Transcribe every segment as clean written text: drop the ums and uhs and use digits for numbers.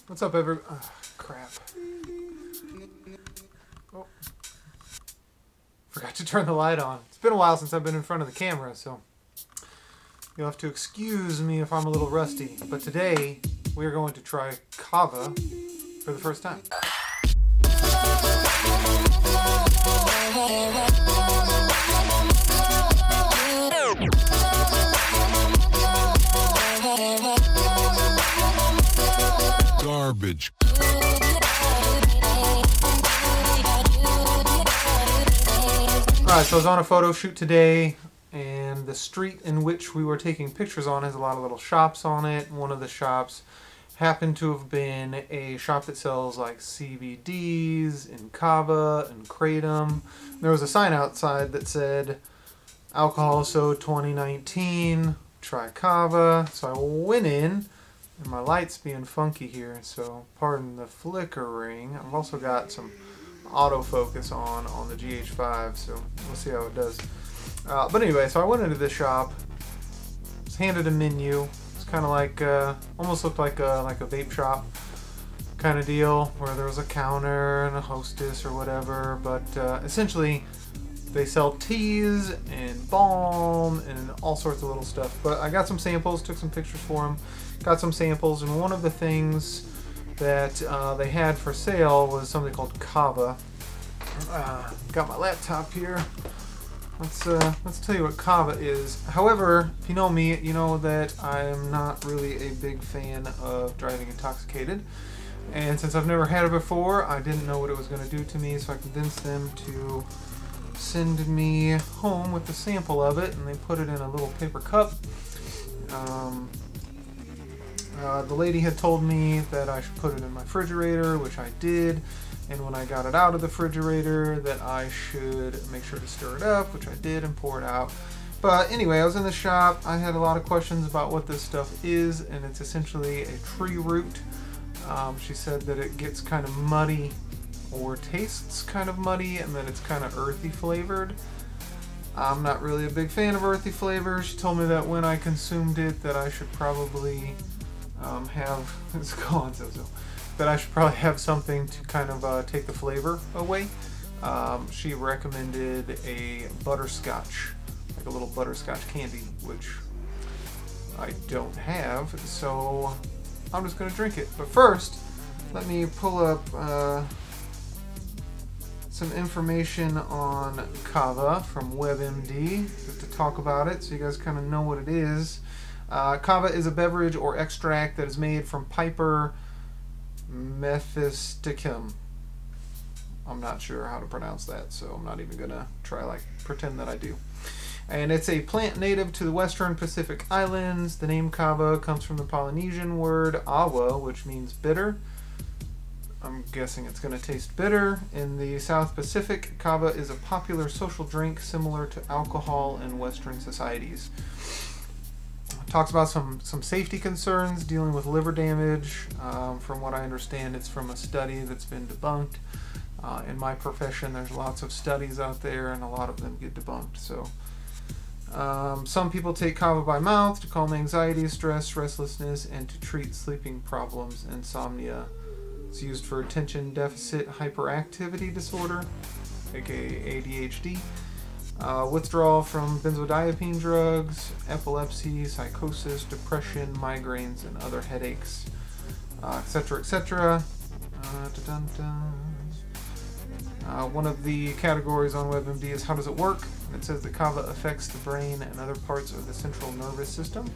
What's up, everybody? Oh, crap. Oh. Forgot to turn the light on. It's been a while since I've been in front of the camera, so you'll have to excuse me if I'm a little rusty. But today, we are going to try Kava for the first time. Garbage. Alright, so I was on a photo shoot today, and the street in which we were taking pictures on has a lot of little shops on it. One of the shops happened to have been a shop that sells like CBDs and Kava and Kratom. There was a sign outside that said, Alcohol So 2019, try Kava. So I went in, and my light's being funky here, so pardon the flickering. I've also got some autofocus on the GH5, so we'll see how it does. But anyway, so I went into this shop, was handed a menu. It's kind of like, almost looked like a vape shop kind of deal, where there was a counter and a hostess or whatever, but essentially they sell teas and balm and all sorts of little stuff. But I got some samples, took some pictures for them, got some samples, and one of the things that they had for sale was something called Kava. Got my laptop here. Let's tell you what Kava is. However, if you know me, you know that I'm not really a big fan of driving intoxicated. And since I've never had it before, I didn't know what it was going to do to me, so I convinced them to send me home with a sample of it, and they put it in a little paper cup. The lady had told me that I should put it in my refrigerator, which I did, and when I got it out of the refrigerator that I should make sure to stir it up, which I did, and pour it out. But anyway, I was in the shop. I had a lot of questions about what this stuff is, and it's essentially a tree root. She said that it gets kind of muddy, or tastes kind of muddy, and that it's kind of earthy flavored. I'm not really a big fan of earthy flavors. She told me that when I consumed it that I should probably have, let's go on, that I should probably have something to kind of take the flavor away. She recommended a butterscotch, like a little butterscotch candy, which I don't have, so I'm just going to drink it. But first, let me pull up some information on Kava from WebMD just to talk about it so you guys kind of know what it is. Kava is a beverage or extract that is made from Piper methysticum. I'm not sure how to pronounce that, so I'm not even gonna try pretend that I do. And it's a plant native to the western Pacific Islands. The name Kava comes from the Polynesian word awa, which means bitter. I'm guessing it's going to taste bitter. In the South Pacific, Kava is a popular social drink similar to alcohol in Western societies. It talks about some safety concerns dealing with liver damage. From what I understand, it's from a study that's been debunked. In my profession, there's lots of studies out there, and a lot of them get debunked. So, some people take Kava by mouth to calm anxiety, stress, restlessness, and to treat sleeping problems, insomnia. It's used for attention deficit hyperactivity disorder, aka ADHD, withdrawal from benzodiazepine drugs, epilepsy, psychosis, depression, migraines, and other headaches, etc., etc. One of the categories on WebMD is how does it work? It says that Kava affects the brain and other parts of the central nervous system.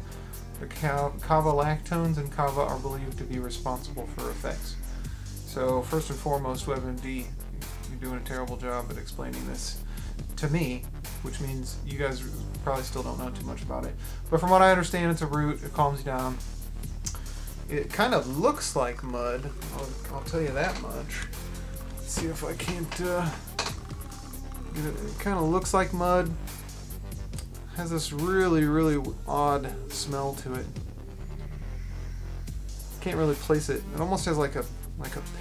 The Kava lactones in Kava are believed to be responsible for effects. So first and foremost, WebMD, you're doing a terrible job at explaining this to me, which means you guys probably still don't know too much about it. But from what I understand, it's a root. It calms you down. It kind of looks like mud. I'll tell you that much. Let's see if I can't get it. It kind of looks like mud. Has this really, really odd smell to it. Can't really place it. It almost has like a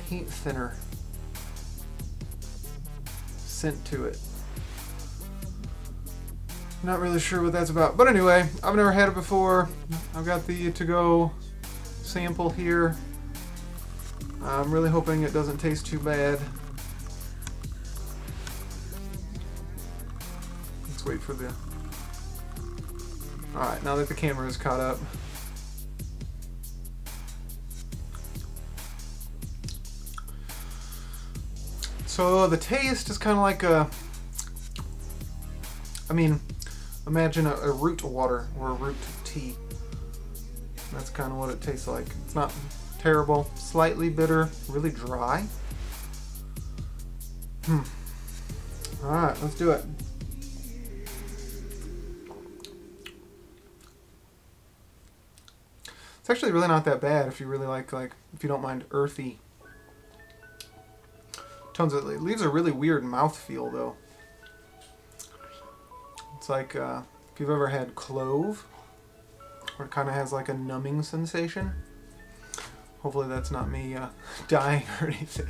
paint thinner scent to it. Not really sure what that's about. But anyway, I've never had it before. I've got the to-go sample here. I'm really hoping it doesn't taste too bad. Let's wait for the... Alright, now that the camera is caught up. So the taste is kind of like a... I mean, imagine a root water or a root tea. That's kind of what it tastes like. It's not terrible, slightly bitter, really dry. Alright, let's do it. It's actually really not that bad if you really like if you don't mind earthy tones. It leaves a really weird mouthfeel though. It's like if you've ever had clove, where it kind of has like a numbing sensation. Hopefully that's not me dying or anything.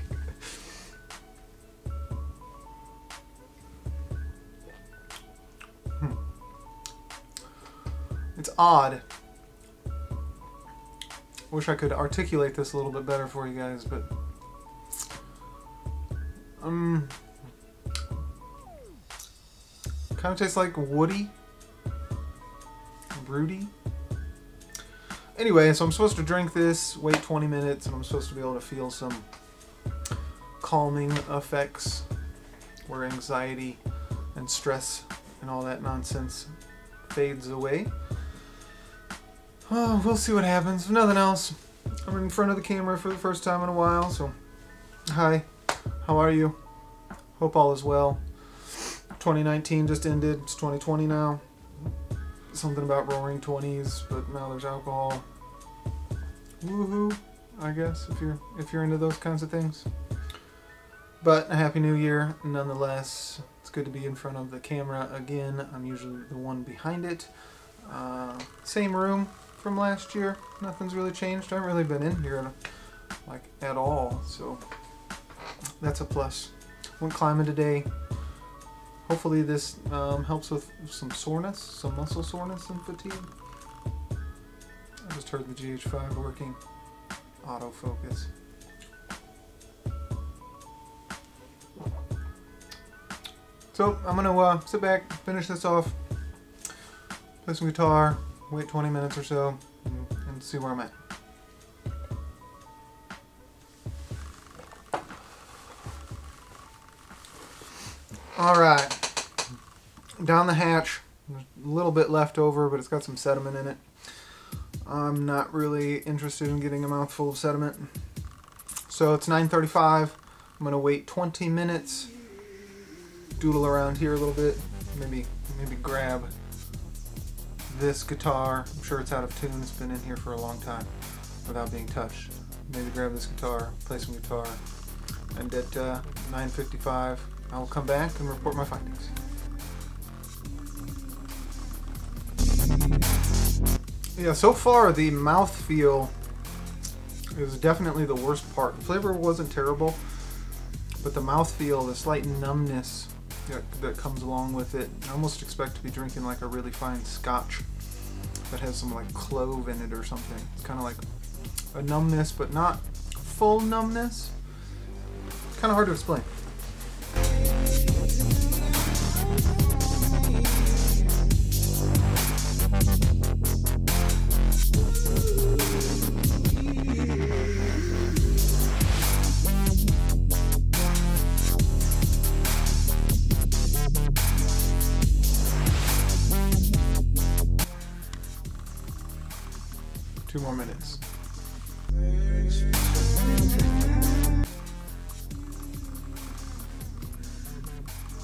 It's odd. Wish I could articulate this a little bit better for you guys, but kind of tastes like woody, broody. Anyway, so I'm supposed to drink this, wait 20 minutes, and I'm supposed to be able to feel some calming effects where anxiety and stress and all that nonsense fades away. Oh, we'll see what happens. If nothing else, I'm in front of the camera for the first time in a while, so hi, how are you? Hope all is well. 2019 just ended, it's 2020 now. Something about roaring 20s, but now there's alcohol. Woohoo, I guess, if you're into those kinds of things. But a happy new year nonetheless. It's good to be in front of the camera again. I'm usually the one behind it. Same room from last year. Nothing's really changed. I haven't really been in here like at all, so that's a plus. Went climbing today. Hopefully this helps with some soreness, some muscle soreness and fatigue. I just heard the GH5 working. Autofocus. So I'm gonna sit back, finish this off, play some guitar, wait 20 minutes or so, and see where I'm at. Alright. Down the hatch, there's a little bit left over, but it's got some sediment in it. I'm not really interested in getting a mouthful of sediment. So it's 9:35. I'm gonna wait 20 minutes, doodle around here a little bit, maybe grab this guitar. I'm sure it's out of tune. It's been in here for a long time without being touched. Maybe grab this guitar, play some guitar, and at 9:55 I'll come back and report my findings. Yeah, so far the mouthfeel is definitely the worst part. The flavor wasn't terrible, but the mouthfeel, the slight numbness that comes along with it, I almost expect to be drinking like a really fine scotch that has some like clove in it or something. It's kind of like a numbness, but not full numbness. It's kind of hard to explain. Two more minutes.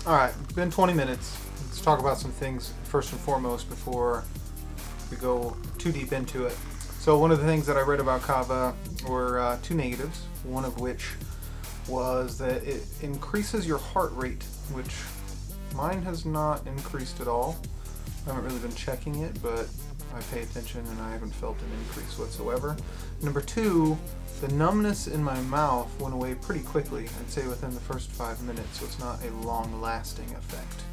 Alright, been 20 minutes. Let's talk about some things first and foremost before we go too deep into it. So one of the things that I read about Kava were two negatives, one of which was that it increases your heart rate, which mine has not increased at all. I haven't really been checking it, but I pay attention and I haven't felt an increase whatsoever. Number two, the numbness in my mouth went away pretty quickly, I'd say within the first 5 minutes, so it's not a long-lasting effect.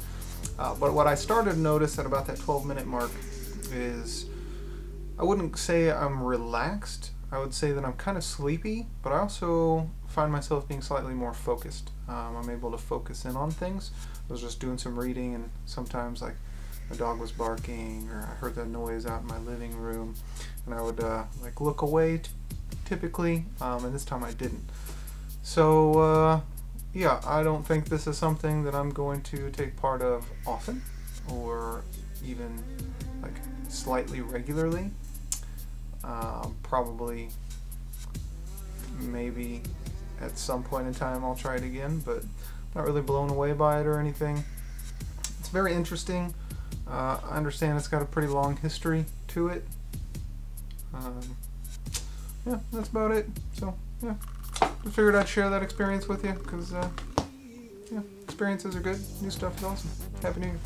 But what I started to notice at about that 12-minute mark is, I wouldn't say I'm relaxed. I would say that I'm kind of sleepy, but I also find myself being slightly more focused. I'm able to focus in on things. I was just doing some reading, and sometimes like a dog was barking, or I heard that noise out in my living room, and I would like look away typically, and this time I didn't. So yeah, I don't think this is something that I'm going to take part of often, or even like slightly regularly. Probably, maybe at some point in time I'll try it again, but not really blown away by it or anything. It's very interesting. I understand it's got a pretty long history to it. Yeah, that's about it. So, yeah. Just figured I'd share that experience with you, because, yeah, experiences are good. New stuff is awesome. Happy New Year.